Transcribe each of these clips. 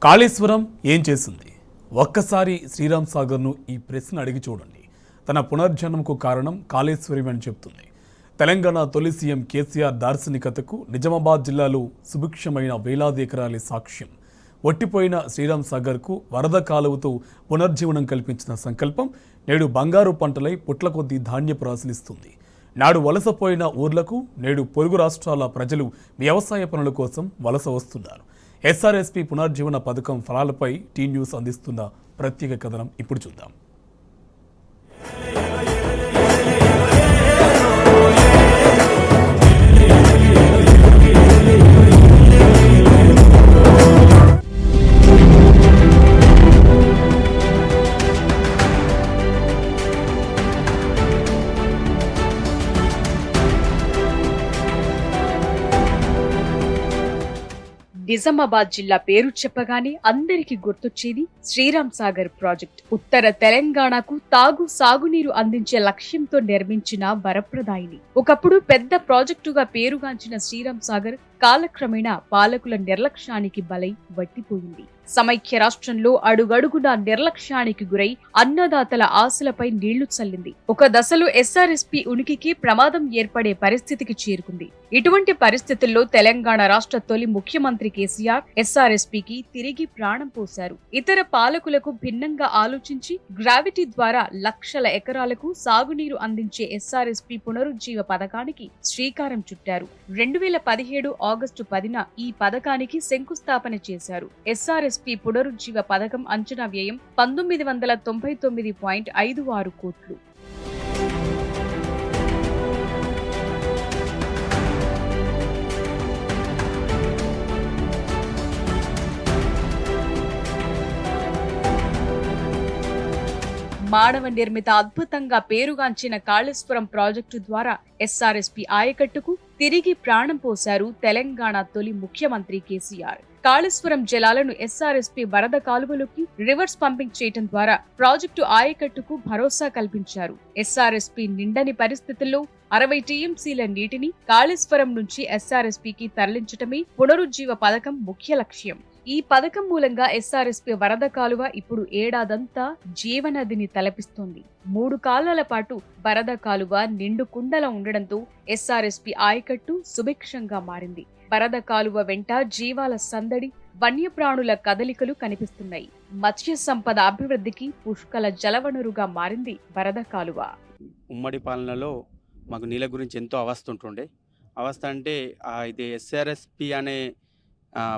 కాళేశ్వరం ఏం చేసింది? ఒక్కసారి శ్రీరామ్ సాగర్ను ఈ ప్రశ్న అడిగి చూడండి. తన పునర్జన్మకు కారణం కాళేశ్వరం అని చెప్తుంది. తెలంగాణ తొలి సీఎం కేసీఆర్ దార్శనికతకు నిజామాబాద్ జిల్లాలో సుభిక్షమైన వేలాది ఎకరాలే సాక్ష్యం. ఒట్టిపోయిన శ్రీరామ్ సాగర్కు వరద కాలువతో పునర్జీవనం కల్పించిన సంకల్పం నేడు బంగారు పంటలై పుట్ల కొద్దీ ధాన్యపు రాశులిస్తుంది. నాడు వలసపోయిన ఊర్లకు నేడు పొరుగు రాష్ట్రాల ప్రజలు వ్యవసాయ పనుల కోసం వలస వస్తున్నారు. ఎస్ఆర్ఎస్పీ పునర్జీవన పథకం ఫలాలపై టీ న్యూస్ అందిస్తున్న ప్రత్యేక కథనం ఇప్పుడు చూద్దాం. నిజామాబాద్ జిల్లా పేరు చెప్పగానే అందరికీ గుర్తొచ్చేది శ్రీరామ్ సాగర్ ప్రాజెక్ట్. ఉత్తర తెలంగాణకు సాగునీరు అందించే లక్ష్యంతో నిర్మించిన వరప్రదాయిని. ఒకప్పుడు పెద్ద ప్రాజెక్టుగా పేరుగాంచిన శ్రీరామ్ సాగర్ కాలక్రమేణా పాలకుల నిర్లక్ష్యానికి బలై వట్టిపోయింది. సమైక్య రాష్ట్రంలో అడుగడుగునా నిర్లక్ష్యానికి గురై అన్నదాతల ఆశలపై నీళ్లు చల్లింది. ఒక దశలో ఎస్ఆర్ఎస్పీ ఉనికికి ప్రమాదం ఏర్పడే పరిస్థితికి చేరుకుంది. ఇటువంటి పరిస్థితుల్లో తెలంగాణ రాష్ట్ర తొలి ముఖ్యమంత్రి కేసీఆర్ ఎస్ఆర్ఎస్పీకి తిరిగి ప్రాణం పోశారు. ఇతర పాలకులకు భిన్నంగా ఆలోచించి గ్రావిటీ ద్వారా లక్షల ఎకరాలకు సాగునీరు అందించే ఎస్ఆర్ఎస్పీ పునరుజ్జీవ పథకానికి శ్రీకారం చుట్టారు. 2017 ఆగస్టు 10న ఈ పథకానికి శంకుస్థాపన చేశారు. ఎస్ఆర్ఎస్పీ పునరుజ్జీవ పథకం అంచనా వ్యయం 1999.56 కోట్లు. మానవ నిర్మిత అద్భుతంగా పేరుగాంచిన కాళేశ్వరం ప్రాజెక్టు ద్వారా ఎస్ఆర్ఎస్పీ ఆయకట్టుకు తిరిగి ప్రాణం పోశారు తెలంగాణ తొలి ముఖ్యమంత్రి కేసీఆర్. కాళేశ్వరం జలాలను ఎస్ఆర్ఎస్పీ వరద కాలువలోకి రివర్స్ పంపింగ్ చేయడం ద్వారా ప్రాజెక్టు ఆయకట్టుకు భరోసా కల్పించారు. ఎస్ఆర్ఎస్పీ నిండని పరిస్థితుల్లో 60 టీఎంసీల నీటిని కాళేశ్వరం నుంచి ఎస్ఆర్ఎస్పీకి తరలించటమే పునరుజ్జీవ పథకం ముఖ్య లక్ష్యం. ఈ పథకం మూలంగా ఎస్ఆర్ఎస్పీ వరద కాలువ ఇప్పుడు ఏడాదంతా జీవనదిని తలపిస్తోంది. 3 కాలాల పాటు వరద కాలువ నిండు కుండల ఉండడంతో ఎస్ఆర్ఎస్పీ ఆయకట్టు సుభిక్షంగా మారింది. వరద కాలువ వెంట జీవాల సందడి, వన్యప్రాణుల కదలికలు కనిపిస్తున్నాయి. మత్స్య సంపద అభివృద్ధికి పుష్కల జలవనరుగా మారింది వరద కాలువ. ఉమ్మడి పాలనలో మాకు నీళ్ళ గురించి ఎంతో అవస్థ ఉంటుండే. అవస్థ అంటే ఇది ఎస్ఆర్ఎస్పి అనే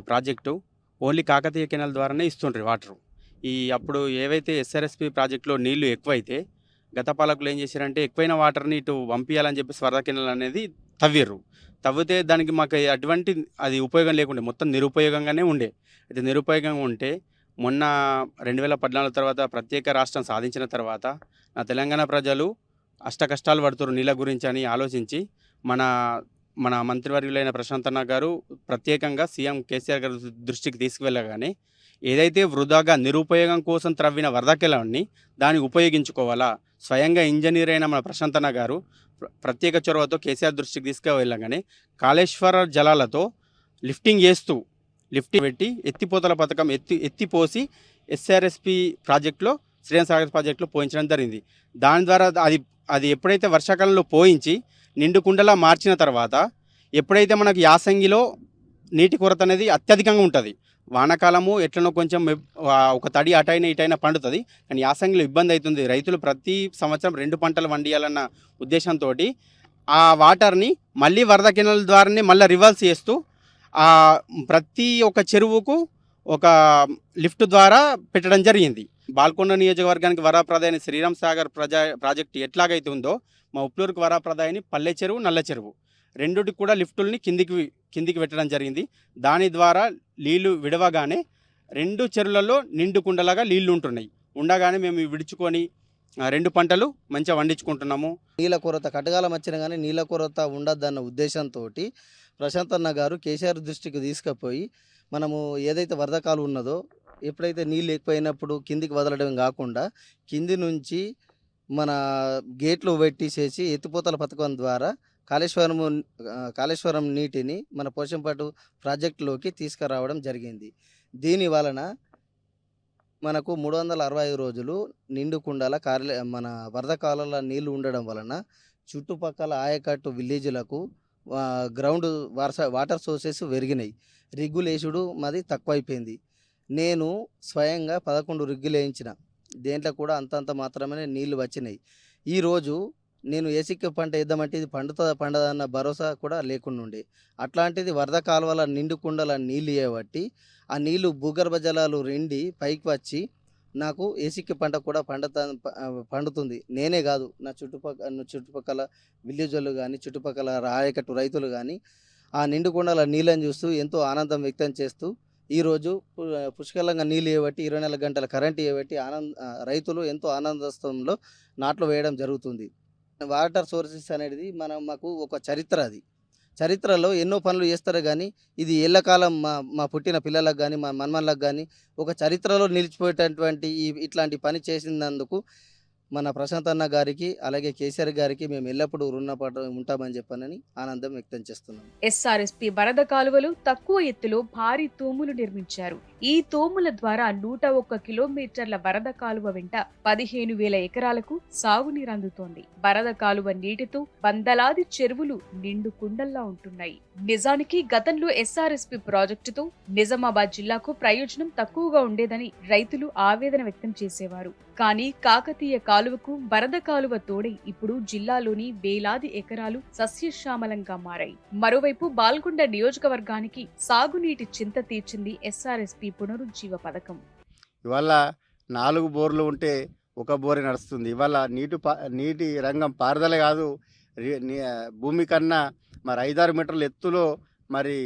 ప్రాజెక్టు ఓన్లీ కాకతీయ కెనాల్ ద్వారానే ఇస్తుండ్రు వాటరు. అప్పుడు ఏవైతే ఎస్ఆర్ఎస్పి ప్రాజెక్టులో నీళ్లు ఎక్కువైతే గత పాలకులు ఏం చేశారంటే ఎక్కువైన వాటర్ని ఇటు పంపించాలని చెప్పేసి వరద కెనాల్ అనేది తవ్వితే దానికి మాకు అటువంటి అది ఉపయోగం లేకుండే, మొత్తం నిరుపయోగంగానే ఉండే. అయితే నిరుపయోగంగా ఉంటే మొన్న 2014 తర్వాత ప్రత్యేక రాష్ట్రం సాధించిన తర్వాత నా తెలంగాణ ప్రజలు అష్టకష్టాలు పడుతున్నారు నీళ్ళ గురించి అని ఆలోచించి మన మంత్రివర్యులైన ప్రశాంత్ అన్న గారు ప్రత్యేకంగా సీఎం కేసీఆర్ గారి దృష్టికి తీసుకువెళ్ళగానే ఏదైతే వృధాగా నిరుపయోగం కోసం త్రవ్విన వరదకెలాన్ని దాన్ని ఉపయోగించుకోవాలా, స్వయంగా ఇంజనీర్ అయిన మన ప్రశాంత్ అన్న గారు ప్రత్యేక చొరవతో కేసీఆర్ దృష్టికి తీసుకువెళ్ళగానే కాళేశ్వర జలాలతో లిఫ్టింగ్ పెట్టి ఎత్తిపోతల పథకం ఎత్తిపోసి ఎస్ఆర్ఎస్పి ప్రాజెక్టులో శ్రీరామ్ సాగర్ ప్రాజెక్టులో పోయించడం జరిగింది. దాని ద్వారా అది ఎప్పుడైతే వర్షాకాలంలో పోయించి నిండు కుండలా మార్చిన తర్వాత ఎప్పుడైతే మనకు యాసంగిలో నీటి కొరత అనేది అత్యధికంగా ఉంటుంది. వానాకాలము ఎట్లనో కొంచెం ఒక తడి అటైనా ఇటైనా పండుతుంది, కానీ యాసంగిలో ఇబ్బంది అవుతుంది. రైతులు ప్రతి సంవత్సరం 2 పంటలు వండియాలన్న ఉద్దేశంతో ఆ వాటర్ని మళ్ళీ వరద కెనాల్ ద్వారానే మళ్ళీ రివర్స్ చేస్తూ ప్రతి ఒక్క చెరువుకు ఒక లిఫ్ట్ ద్వారా పెట్టడం జరిగింది. బాల్కొండ నియోజకవర్గానికి వరప్రదాయని శ్రీరామ్ సాగర్ ప్రాజెక్టు ఎట్లాగైతే ఉందో మా ఉప్లూరుకు వరప్రదాయని పల్లె చెరువు, నల్ల చెరువు రెండుటికి కూడా లిఫ్టుల్ని కిందికి పెట్టడం జరిగింది. దాని ద్వారా నీళ్లు విడవగానే 2 చెరువులలో నిండు కుండలాగా నీళ్లు ఉండగానే మేము విడుచుకొని 2 పంటలు మంచిగా వండించుకుంటున్నాము. నీళ్ళ కొరత కట్టగాలం వచ్చినా కానీ నీళ్ళ కొరత ఉండద్దన్న ఉద్దేశంతో ప్రశాంత్ అన్న గారు కేసీఆర్ దృష్టికి తీసుకుపోయి మనము ఏదైతే వరద కాలువ ఉన్నదో ఎప్పుడైతే నీళ్ళు ఎక్కువైనప్పుడు కిందికి వదలడం కాకుండా కింది నుంచి మన గేట్లు పెట్టేసేసి ఎత్తిపోతల పథకం ద్వారా కాళేశ్వరం నీటిని మన పోషంపాటు ప్రాజెక్టులోకి తీసుకురావడం జరిగింది. దీని వలన మనకు 365 రోజులు నిండు కుండాల మన వరద కాలంలో నీళ్లు ఉండడం వలన చుట్టుపక్కల ఆయకట్టు విలేజ్లకు గ్రౌండ్ వాటర్ సోర్సెస్ పెరిగినాయి. రిగ్గులేసుడు మాది తక్కువైపోయింది. నేను స్వయంగా 11 రిగ్గులు వేయించిన. దేంట్లో కూడా అంతంత మాత్రమే నీళ్లు వచ్చినాయి. ఈరోజు నేను ఏసిక్కి పంట వేద్దామంటే ఇది పండదన్న భరోసా కూడా లేకుండా ఉండే. అట్లాంటిది వరద కాలువల నిండు కుండల నీళ్ళు వేయబట్టి ఆ నీళ్లు భూగర్భ జలాలు రెండి పైకి వచ్చి నాకు ఏసిక్కి పంట కూడా పండుతుంది. నేనే కాదు, నా చుట్టుపక్కల విలేజ్లు కానీ చుట్టుపక్కల ఆయకట్టు రైతులు కానీ ఆ నిండు కుండల నీళ్ళని చూస్తూ ఎంతో ఆనందం వ్యక్తం చేస్తూ ఈరోజు పుష్కలంగా నీళ్ళు వేయబట్టి 24 గంటల కరెంట్ వేయబట్టి రైతులు ఎంతో ఆనందోత్సవంలో నాట్లు వేయడం జరుగుతుంది. వాటర్ సోర్సెస్ అనేది మాకు ఒక చరిత్ర. అది చరిత్రలో ఎన్నో పనులు చేస్తారు కానీ ఇది ఎల్లకాలం మా పుట్టిన పిల్లలకు కానీ మా మన్మన్లకు కానీ ఒక చరిత్రలో నిలిచిపోయేటటువంటి ఇట్లాంటి పని చేసినందుకు మన ప్రశాంత్ అన్న గారికి అలాగే కేసీఆర్ గారికి మేము ఎల్లప్పుడూ రుణపడి ఉంటామని చెప్పనని ఆనందం వ్యక్తం చేస్తున్నాం. ఎస్ఆర్ఎస్పీ వరద కాలువలు తక్కువ ఎత్తులో భారీ తూములు నిర్మించారు. ఈ తూముల ద్వారా 101 కిలోమీటర్ల వరద కాలువ వెంట 15,000 ఎకరాలకు సాగునీరు అందుతోంది. వరద కాలువ నీటితో వందలాది చెరువులు నిండు కుండల్లా ఉంటున్నాయి. నిజానికి గతంలో ఎస్ఆర్ఎస్పీ ప్రాజెక్టుతో నిజామాబాద్ జిల్లాకు ప్రయోజనం తక్కువగా ఉండేదని రైతులు ఆవేదన వ్యక్తం చేసేవారు. కానీ కాకతీయ కాలువకు వరద కాలువ తోడై ఇప్పుడు జిల్లాలోని వేలాది ఎకరాలు సస్యశ్యామలంగా మారాయి. మరోవైపు బాల్కొండ నియోజకవర్గానికి సాగునీటి చింత తీర్చింది ఎస్ఆర్ఎస్పీ పునరుజ్జీవ పథకం. ఇవాళ 4 బోర్లు ఉంటే ఒక బోరే నడుస్తుంది. ఇవాళ నీటి రంగం పారుదల కాదు, భూమి కన్నా మరి 5-6 మీటర్ల ఎత్తులో మరి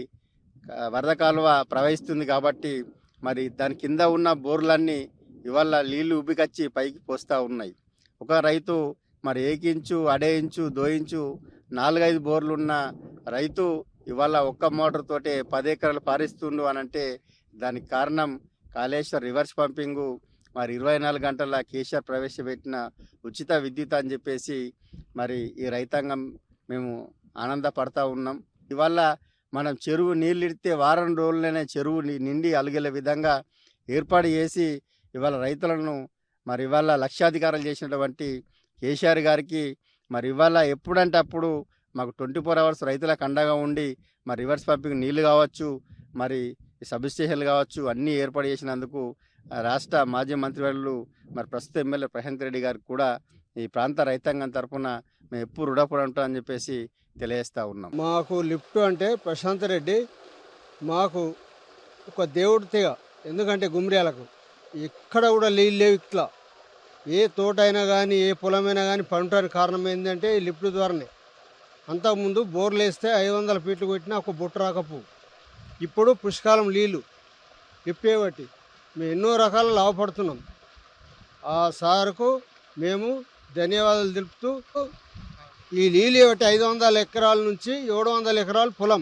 వరద కాలువ ప్రవహిస్తుంది. కాబట్టి మరి దాని కింద ఉన్న బోర్లన్నీ ఇవాళ నీళ్లు ఉబ్బికొచ్చి పైకి పోస్తూ ఉన్నాయి. ఒక రైతు మరి 1 ఇంచు, 1.5 ఇంచు, 2 ఇంచు 4-5 బోర్లు ఉన్న రైతు ఇవాళ ఒక్క మోటార్ తోటే 10 ఎకరాలు పారిస్తుండు అని అంటే దానికి కారణం కాళేశ్వర్ రివర్స్ పంపింగు, మరి 24 గంటల కేసీఆర్ ప్రవేశపెట్టిన ఉచిత విద్యుత్ అని చెప్పేసి మరి ఈ రైతాంగం మేము ఆనందపడతా ఉన్నాం. ఇవాళ మనం చెరువు నీళ్ళు ఇడితే వారం రోజుల్లోనే చెరువు నిండి అలిగేల విధంగా ఏర్పాటు చేసి ఇవాళ రైతులను మరి ఇవాళ లక్షాధికారులు చేసినటువంటి కేసీఆర్ గారికి మరి ఇవాళ ఎప్పుడంటే అప్పుడు మాకు 24 అవర్స్ రైతులకు అండగా ఉండి మరి రివర్స్ పంపింగ్ నీళ్లు కావచ్చు, మరి సబ్ స్టేషన్లు కావచ్చు అన్నీ ఏర్పాటు చేసినందుకు రాష్ట్ర మాజీ మంత్రివర్యులు మరి ప్రస్తుత ఎమ్మెల్యే ప్రశాంత్ రెడ్డి గారికి కూడా ఈ ప్రాంత రైతాంగం తరఫున మేము ఎప్పుడు రుణపడి ఉంటామని చెప్పేసి తెలియజేస్తూ ఉన్నాం. మాకు లిఫ్ట్ అంటే ప్రశాంత్ రెడ్డి మాకు ఒక దేవుడి తీగ. ఎందుకంటే గుమ్రియాలకు ఎక్కడ కూడా నీళ్ళు లేవు. ఇట్లా ఏ తోట అయినా కానీ ఏ పొలమైనా కానీ పండటానికి కారణం ఏంటంటే ఈ లిఫ్ట్ ద్వారానే. అంతకుముందు బోర్లు వేస్తే 500 ఫీట్లు కొట్టినా ఒక బొట్టు రాకపోవు. ఇప్పుడు పుష్కాలం నీళ్ళు లిఫ్ట్ చేయబట్టి మేము ఎన్నో రకాల లాభపడుతున్నాం. ఆ సార్కు మేము ధన్యవాదాలు తెలుపుతూ ఈ నీళ్ళు బట్టి 500 ఎకరాల నుంచి 700 ఎకరాలు పొలం,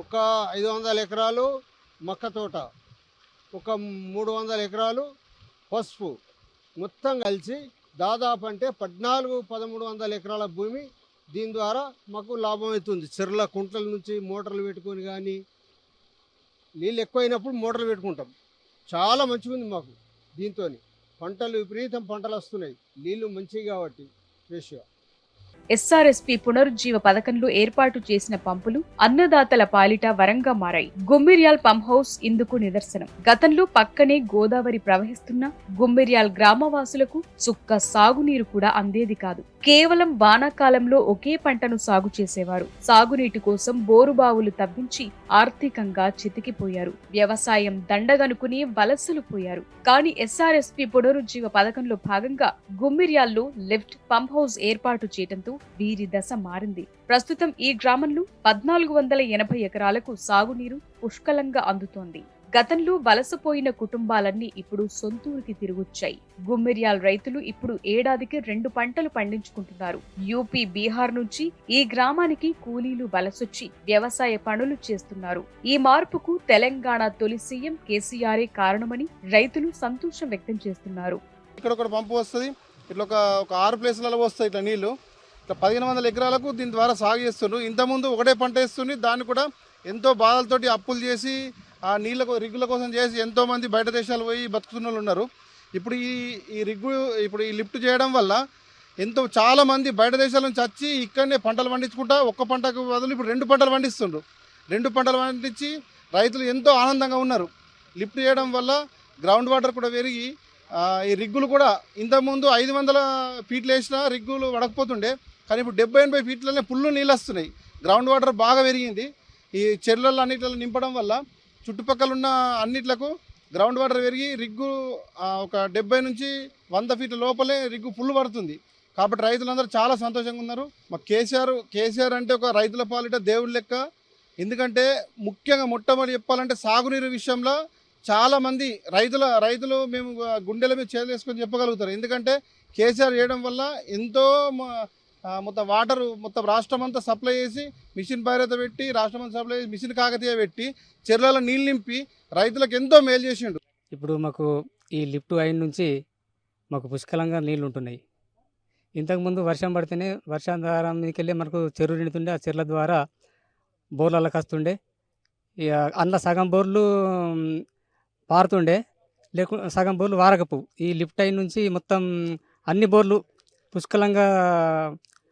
ఒక 500 ఎకరాలు మక్క తోట, ఒక 300 ఎకరాలు పసుపు, మొత్తం కలిసి దాదాపు అంటే 1400-1300 ఎకరాల భూమి దీని ద్వారా మాకు లాభం అవుతుంది. చెర్ల కుంటల నుంచి మోటార్లు పెట్టుకొని కానీ నీళ్ళు ఎక్కువైనప్పుడు మోటార్లు పెట్టుకుంటాం. చాలా మంచిగా ఉంది మాకు. దీంతో పంటలు విపరీతం పంటలు వస్తున్నాయి, నీళ్ళు మంచివి కాబట్టి ఫ్రెష్గా. ఎస్ఆర్ఎస్పీ పునరుజ్జీవ పథకంలో ఏర్పాటు చేసిన పంపులు అన్నదాతల పాలిట వరంగా మారాయి. గుమ్మిర్యాల్ పంప్ హౌస్ ఇందుకు నిదర్శనం. గతంలో పక్కనే గోదావరి ప్రవహిస్తున్న గుమ్మిర్యాల్ గ్రామవాసులకు చుక్క సాగునీరు కూడా అందేది కాదు. కేవలం వానాకాలంలో ఒకే పంటను సాగు చేసేవారు. సాగునీటి కోసం బోరుబావులు తవ్వించి ఆర్థికంగా చితికిపోయారు. వ్యవసాయం దండగనుకుని వలసలు పోయారు. కానీ ఎస్ఆర్ఎస్పీ పునరుజ్జీవ పథకంలో భాగంగా గుమ్మిర్యాల్లో లిఫ్ట్ పంప్ హౌస్ ఏర్పాటు చేయడంతో వీరి దశ మారింది. ప్రస్తుతం ఈ గ్రామంలో 1480 ఎకరాలకు సాగునీరు పుష్కలంగా అందుతోంది. గతంలో వలసపోయిన కుటుంబాలన్నీ ఇప్పుడు సొంతూరికి తిరిగొచ్చాయి. గుమ్మిర్యాల్ రైతులు ఇప్పుడు ఏడాదికి 2 పంటలు పండించుకుంటున్నారు. యూపీ, బీహార్ నుంచి ఈ గ్రామానికి కూలీలు వలసొచ్చి వ్యవసాయ పనులు చేస్తున్నారు. ఈ మార్పుకు తెలంగాణ తొలి సీఎం కేసీఆరే కారణమని రైతులు సంతోషం వ్యక్తం చేస్తున్నారు. ఇక్కడ ఒక పంపు వస్తుంది, ఇట్లా ఒక 6 ప్లేసులలో వస్తాయి ఇట్లా నీళ్లు. ఇట్లా 1500 ఎకరాలకు దీని ద్వారా సాగు చేస్తుండ్రు. ఇంతకుముందు ఒకటే పంట వేస్తుండే, దాన్ని కూడా ఎంతో బాధలతోటి అప్పులు చేసి ఆ రిగ్గుల కోసం చేసి ఎంతోమంది బయట దేశాలు పోయి బతుకుతున్న వాళ్ళు ఉన్నారు. ఇప్పుడు ఈ లిఫ్ట్ చేయడం వల్ల చాలామంది బయట దేశాల నుంచి వచ్చి ఇక్కడనే పంటలు పండించుకుంటా ఒక్క పంటకు బదులు ఇప్పుడు 2 పంటలు పండిస్తుండ్రు. 2 పంటలు పండించి రైతులు ఎంతో ఆనందంగా ఉన్నారు. లిఫ్ట్ చేయడం వల్ల గ్రౌండ్ వాటర్ కూడా పెరిగి ఈ రిగ్గులు కూడా ఇంతకుముందు 500 ఫీట్లు వేసినా రిగ్గులు వడకపోతుండే, కానీ ఇప్పుడు 70-80 ఫీట్లనే ఫుల్ నీళ్ళు వస్తున్నాయి. గ్రౌండ్ వాటర్ బాగా పెరిగింది. ఈ చెర్లలో అన్నిట్లలో నింపడం వల్ల చుట్టుపక్కల ఉన్న అన్నిట్లకు గ్రౌండ్ వాటర్ పెరిగి రిగ్గు ఒక 70 నుంచి 100 ఫీట్ల లోపలే రిగ్గు ఫుల్ పడుతుంది. కాబట్టి రైతులందరూ చాలా సంతోషంగా ఉన్నారు. మా కేసీఆర్ అంటే ఒక రైతుల పాలిట దేవుడి లెక్క. ఎందుకంటే ముఖ్యంగా మొట్టమొదటి చెప్పాలంటే సాగునీరు విషయంలో చాలామంది రైతులు మేము గుండెల మీద చేతులేసుకొని చెప్పగలుగుతారు. ఎందుకంటే కేసీఆర్ చేయడం వల్ల ఎంతో మొత్తం వాటరు మొత్తం రాష్ట్రం అంతా సప్లై చేసి మిషన్ భైరత పెట్టి రాష్ట్రం అంతా సప్లై చేసి మిషన్ కాకతీయ పెట్టి చెర్లలో నీళ్ళు నింపి రైతులకు ఎంతో మేలు చేసిండు. ఇప్పుడు మాకు ఈ లిఫ్ట్ అయిన నుంచి మాకు పుష్కలంగా నీళ్ళు ఉంటున్నాయి. ఇంతకుముందు వర్షం పడితేనే వర్షాధారం మీదకి వెళ్ళి మనకు చెరువు నిండుతుండే, ఆ చెర్ల ద్వారా బోర్లకు వస్తుండే. ఇక అందులో సగం బోర్లు పారుతుండే, సగం బోర్లు వారకపోవు. ఈ లిఫ్ట్ అయిన నుంచి మొత్తం అన్ని బోర్లు పుష్కలంగా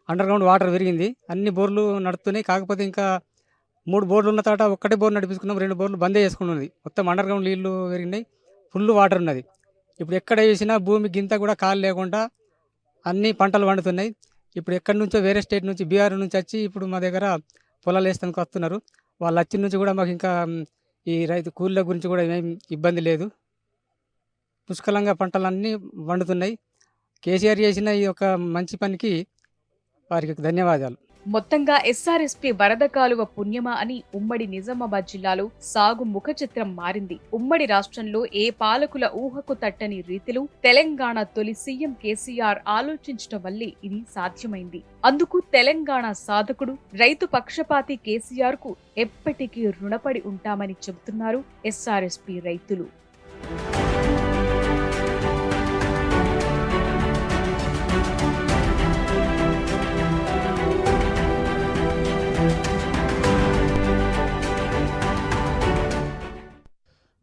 అండర్ గ్రౌండ్ వాటర్ పెరిగింది. అన్ని బోర్లు నడుస్తున్నాయి. కాకపోతే ఇంకా 3 బోర్లు ఉన్న తాట ఒక్కటే బోర్ నడిపించుకున్నాం, 2 బోర్లు బందే చేసుకున్నది. మొత్తం అండర్ గ్రౌండ్ నీళ్లు పెరిగినాయి, ఫుల్ వాటర్ ఉన్నది. ఇప్పుడు ఎక్కడ వేసినా భూమి గింత కూడా కాలు లేకుండా అన్ని పంటలు పండుతున్నాయి. ఇప్పుడు ఎక్కడి నుంచో వేరే స్టేట్ నుంచి బీహార్ నుంచి వచ్చి ఇప్పుడు మా దగ్గర పొలాలు వేస్తానికి వస్తున్నారు. వాళ్ళు వచ్చిన నుంచి కూడా మాకు ఇంకా ఈ రైతు కూలీల గురించి కూడా ఏం ఇబ్బంది లేదు. పుష్కలంగా పంటలన్నీ పండుతున్నాయి. కేసీఆర్ చేసిన ఈ యొక్క మంచి పనికి వారికి ధన్యవాదాలు. మొత్తంగా ఎస్ఆర్ఎస్పీ వరద కాలువ పుణ్యమా అని ఉమ్మడి నిజామాబాద్ జిల్లాలో సాగు ముఖ చిత్రం మారింది. ఉమ్మడి రాష్ట్రంలో ఏ పాలకుల ఊహకు తట్టని రీతిలో తెలంగాణ తొలి సీఎం కేసీఆర్ ఆలోచించడం వల్లే ఇది సాధ్యమైంది. అందుకు తెలంగాణ సాధకుడు రైతు పక్షపాతి కేసీఆర్ కు ఎప్పటికీ రుణపడి ఉంటామని చెబుతున్నారు ఎస్ఆర్ఎస్పీ రైతులు.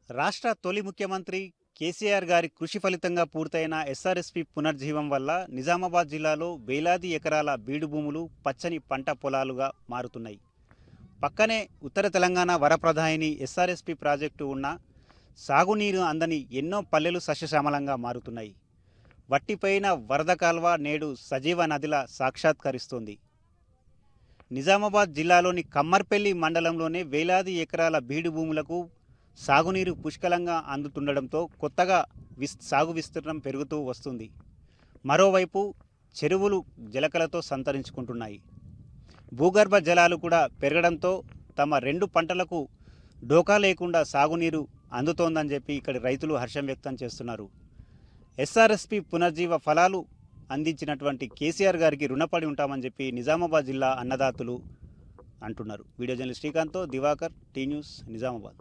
రాష్ట్ర తొలి ముఖ్యమంత్రి కేసీఆర్ గారి కృషి ఫలితంగా పూర్తయిన ఎస్ఆర్ఎస్పీ పునర్జీవం వల్ల నిజామాబాద్ జిల్లాలో వేలాది ఎకరాల బీడు భూములు పచ్చని పంట పొలాలుగా మారుతున్నాయి. పక్కనే ఉత్తర తెలంగాణ వరప్రదాయిని ఎస్ఆర్ఎస్పీ ప్రాజెక్టు ఉన్న సాగునీరు అందని ఎన్నో పల్లెలు సస్యశ్యామలంగా మారుతున్నాయి. వట్టిపోయిన వరద కాల్వ నేడు సజీవ నదిలా సాక్షాత్కరిస్తోంది. నిజామాబాద్ జిల్లాలోని కమ్మర్పల్లి మండలంలోనే వేలాది ఎకరాల బీడు భూములకు సాగునీరు పుష్కలంగా అందుతుండడంతో కొత్తగా సాగు విస్తీర్ణం పెరుగుతూ వస్తుంది. మరోవైపు చెరువులు జలకలతో సంతరించుకుంటున్నాయి. భూగర్భ జలాలు కూడా పెరగడంతో తమ 2 పంటలకు డోకా లేకుండా సాగునీరు అందుతోందని చెప్పి ఇక్కడి రైతులు హర్షం వ్యక్తం చేస్తున్నారు. ఎస్ఆర్ఎస్పీ పునర్జీవ ఫలాలు అందించినటువంటి కేసీఆర్ గారికి రుణపడి ఉంటామని చెప్పి నిజామాబాద్ జిల్లా అన్నదాతలు అంటున్నారు. వీడియో జర్నలిస్ట్ శ్రీకాంత్తో దివాకర్, టీ న్యూస్, నిజామాబాద్.